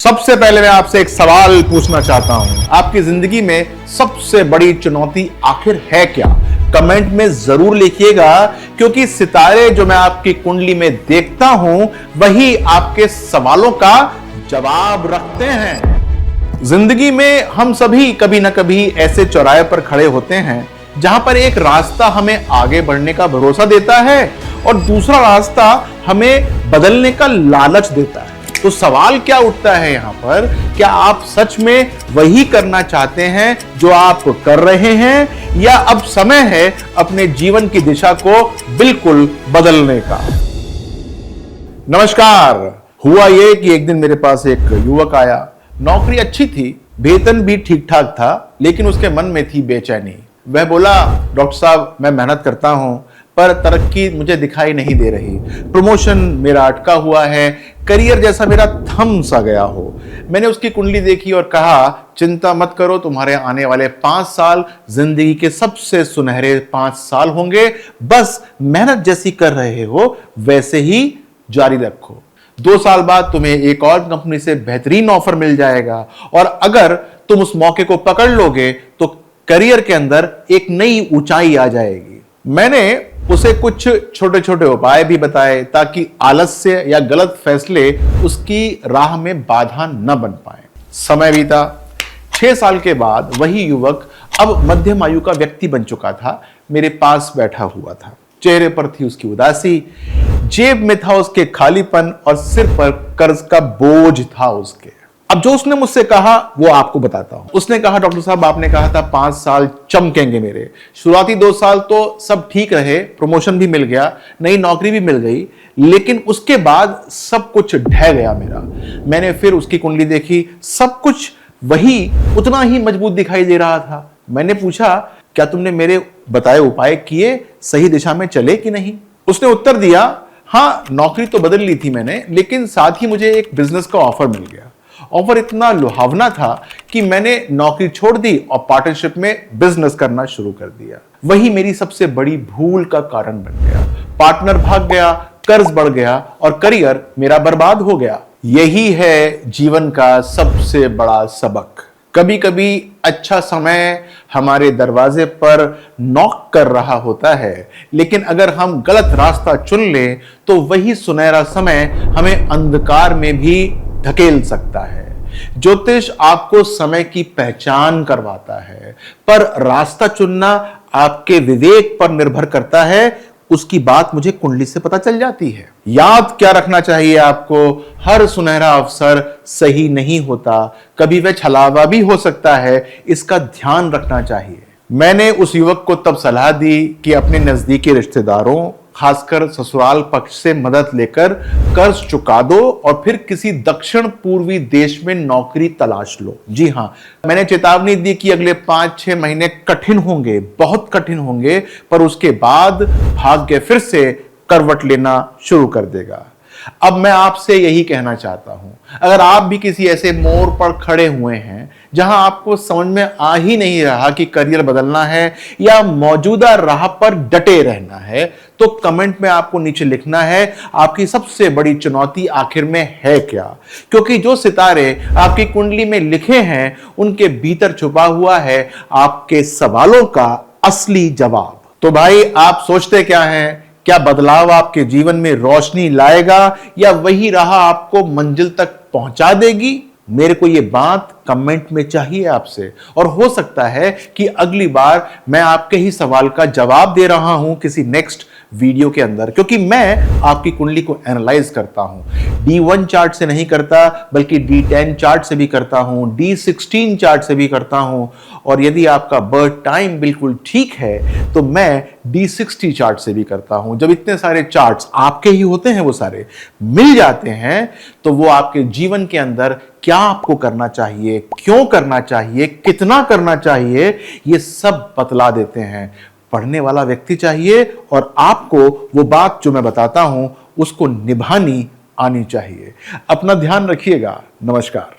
सबसे पहले मैं आपसे एक सवाल पूछना चाहता हूं। आपकी जिंदगी में सबसे बड़ी चुनौती आखिर है क्या? कमेंट में जरूर लिखिएगा, क्योंकि सितारे जो मैं आपकी कुंडली में देखता हूं वही आपके सवालों का जवाब रखते हैं। जिंदगी में हम सभी कभी ना कभी ऐसे चौराहे पर खड़े होते हैं जहां पर एक रास्ता हमें आगे बढ़ने का भरोसा देता है और दूसरा रास्ता हमें बदलने का लालच देता है। तो सवाल क्या उठता है यहां पर, क्या आप सच में वही करना चाहते हैं जो आप कर रहे हैं, या अब समय है अपने जीवन की दिशा को बिल्कुल बदलने का? नमस्कार। हुआ यह कि एक दिन मेरे पास एक युवक आया। नौकरी अच्छी थी, वेतन भी ठीक ठाक था, लेकिन उसके मन में थी बेचैनी। वह बोला, डॉक्टर साहब मैं मेहनत करता हूं पर तरक्की मुझे दिखाई नहीं दे रही, प्रमोशन मेरा अटका हुआ है, करियर जैसा मेरा थम सा गया हो। मैंने उसकी कुंडली देखी और कहा, चिंता मत करो, तुम्हारे आने वाले 5 साल जिंदगी के सबसे सुनहरे 5 साल होंगे। बस मेहनत जैसी कर रहे हो वैसे ही जारी रखो। 2 साल बाद तुम्हें एक और कंपनी से बेहतरीन ऑफर मिल जाएगा, और अगर तुम उस मौके को पकड़ लोगे तो करियर के अंदर एक नई ऊंचाई आ जाएगी। मैंने उसे कुछ छोटे छोटे उपाय भी बताए ताकि आलस्य या गलत फैसले उसकी राह में बाधा न बन पाए। समय बीता। 6 साल के बाद वही युवक अब मध्यम आयु का व्यक्ति बन चुका था, मेरे पास बैठा हुआ था। चेहरे पर थी उसकी उदासी, जेब में था उसके खालीपन और सिर पर कर्ज का बोझ था उसके। अब जो उसने मुझसे कहा वो आपको बताता हूं। उसने कहा, डॉक्टर साहब आपने कहा था 5 साल चमकेंगे मेरे। शुरुआती 2 साल तो सब ठीक रहे, प्रमोशन भी मिल गया, नई नौकरी भी मिल गई, लेकिन उसके बाद सब कुछ ढह गया मेरा। मैंने फिर उसकी कुंडली देखी, सब कुछ वही उतना ही मजबूत दिखाई दे रहा था। मैंने पूछा, क्या तुमने मेरे बताए उपाय किए, सही दिशा में चले कि नहीं? उसने उत्तर दिया, हाँ नौकरी तो बदल ली थी मैंने, लेकिन साथ ही मुझे एक बिजनेस का ऑफर मिल गया। ऑफर इतना लुभावना था कि मैंने नौकरी छोड़ दी और पार्टनरशिप में बिजनेस करना शुरू कर दिया। वही मेरी सबसे बड़ी भूल का कारण बन गया। पार्टनर भाग गया, कर्ज बढ़ गया और करियर मेरा बर्बाद हो गया। यही है जीवन का सबसे बड़ा सबक। कभी कभी अच्छा समय हमारे दरवाजे पर नॉक कर रहा होता है, लेकिन अगर हम गलत रास्ता चुन लें तो वही सुनहरा समय हमें अंधकार में भी धकेल सकता है। ज्योतिष आपको समय की पहचान करवाता है, पर रास्ता चुनना आपके विवेक पर निर्भर करता है। उसकी बात मुझे कुंडली से पता चल जाती है। याद क्या रखना चाहिए आपको, हर सुनहरा अवसर सही नहीं होता, कभी वह छलावा भी हो सकता है, इसका ध्यान रखना चाहिए। मैंने उस युवक को तब सलाह दी कि अपने नजदीकी रिश्तेदारों, खासकर ससुराल पक्ष से मदद लेकर कर्ज चुका दो और फिर किसी दक्षिण पूर्वी देश में नौकरी तलाश लो। जी हां, मैंने चेतावनी दी कि अगले 5-6 महीने कठिन होंगे, बहुत कठिन होंगे, पर उसके बाद भाग्य फिर से करवट लेना शुरू कर देगा। अब मैं आपसे यही कहना चाहता हूं, अगर आप भी किसी ऐसे मोड़ पर खड़े हुए हैं जहां आपको समझ में आ ही नहीं रहा कि करियर बदलना है या मौजूदा राह पर डटे रहना है, तो कमेंट में आपको नीचे लिखना है आपकी सबसे बड़ी चुनौती आखिर में है क्या, क्योंकि जो सितारे आपकी कुंडली में लिखे हैं उनके भीतर छुपा हुआ है आपके सवालों का असली जवाब। तो भाई आप सोचते क्या हैं? क्या बदलाव आपके जीवन में रोशनी लाएगा या वही राह आपको मंजिल तक पहुंचा देगी? मेरे को यह बात कमेंट में चाहिए आपसे, और हो सकता है कि अगली बार मैं आपके ही सवाल का जवाब दे रहा हूं किसी नेक्स्ट वीडियो के अंदर, क्योंकि मैं आपकी कुंडली को एनालाइज करता हूं। D1 चार्ट से नहीं करता, बल्कि D10 चार्ट से भी करता हूं, D16 चार्ट से भी करता हूं, और यदि आपका बर्थ टाइम बिल्कुल ठीक है तो मैं D60 चार्ट से भी करता हूं। जब इतने सारे चार्ट्स आपके ही होते हैं, वो सारे मिल जाते हैं, तो वो आपके जीवन के अंदर क्या आपको करना चाहिए, क्यों करना चाहिए, कितना करना चाहिए, ये सब बतला देते हैं। पढ़ने वाला व्यक्ति चाहिए, और आपको वो बात जो मैं बताता हूं उसको निभानी आनी चाहिए। अपना ध्यान रखिएगा। नमस्कार।